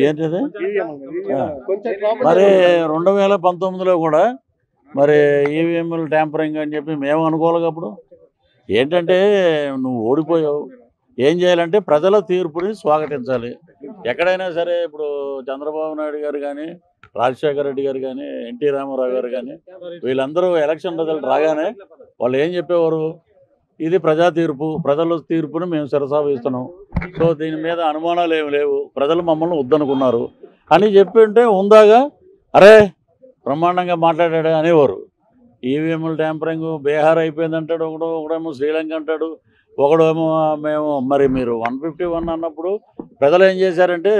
ఏంటిది మరి 2019లో కూడా మరి ఈవీఎంలు ట్యాంపరింగ్ అని చెప్పి మేము అనుకోవాలి. అప్పుడు ఏంటంటే నువ్వు ఓడిపోయావు, ఏం చేయాలంటే ప్రజల తీర్పుని స్వాగతించాలి. ఎక్కడైనా సరే ఇప్పుడు చంద్రబాబు నాయుడు గారు కానీ, రాజశేఖర రెడ్డి గారు కానీ, ఎన్టీ రామారావు గారు కానీ వీళ్ళందరూ ఎలక్షన్ రిజల్ట్ రాగానే వాళ్ళు ఏం చెప్పేవారు, ఇది ప్రజా తీర్పు, ప్రజల తీర్పుని మేము శిరసావహిస్తున్నాం, సో దీని మీద అనుమానాలు ఏమి లేవు, ప్రజలు మమ్మల్ని వద్దనుకున్నారు అని చెప్పి ఉంటే ఉందాగా అరే బ్రహ్మాండంగా మాట్లాడాడు అనేవారు. ఈవీఎంలు ట్యాంపరింగ్ బీహార్ అయిపోయింది అంటాడు ఒకడేమో శ్రీలంక అంటాడు, ఒకడేమో మేము మరి మీరు 151 అన్నప్పుడు ప్రజలు ఏం చేశారంటే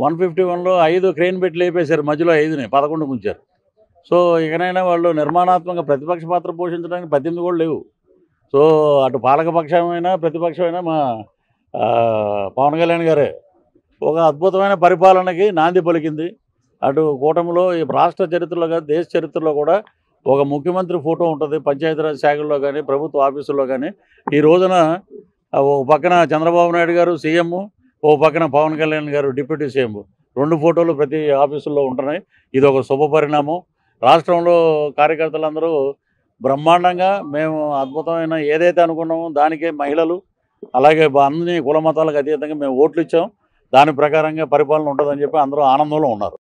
151లో 5 క్రెయిన్ పెట్టి లేపేశారు, మధ్యలో 5ని 11 ఉంచారు. సో ఇకనైనా వాళ్ళు నిర్మాణాత్మక ప్రతిపక్ష పాత్ర పోషించడానికి 18 కూడా లేవు. సో అటు పాలకపక్షమైనా ప్రతిపక్షమైనా మా పవన్ కళ్యాణ్ గారే ఒక అద్భుతమైన పరిపాలనకి నాంది పలికింది. అటు కూటమిలో ఈ రాష్ట్ర చరిత్రలో కానీ దేశ చరిత్రలో కూడా ఒక ముఖ్యమంత్రి ఫోటో ఉంటుంది పంచాయతీరాజ్ శాఖల్లో కానీ ప్రభుత్వ ఆఫీసుల్లో కానీ. ఈ రోజున ఓ పక్కన చంద్రబాబు నాయుడు గారు సీఎం, ఓ పక్కన పవన్ కళ్యాణ్ గారు డిప్యూటీ సీఎం, 2 ఫోటోలు ప్రతి ఆఫీసుల్లో ఉంటున్నాయి. ఇది ఒక శుభ పరిణామం. రాష్ట్రంలో కార్యకర్తలందరూ బ్రహ్మాండంగా మేము అద్భుతమైన ఏదైతే అనుకున్నామో దానికే మహిళలు అలాగే అన్ని కుల మతాలకు అతీతంగా మేము ఓట్లు ఇచ్చాం, దాని ప్రకారంగా పరిపాలన ఉంటుందని చెప్పి అందరూ ఆనందంలో ఉన్నారు.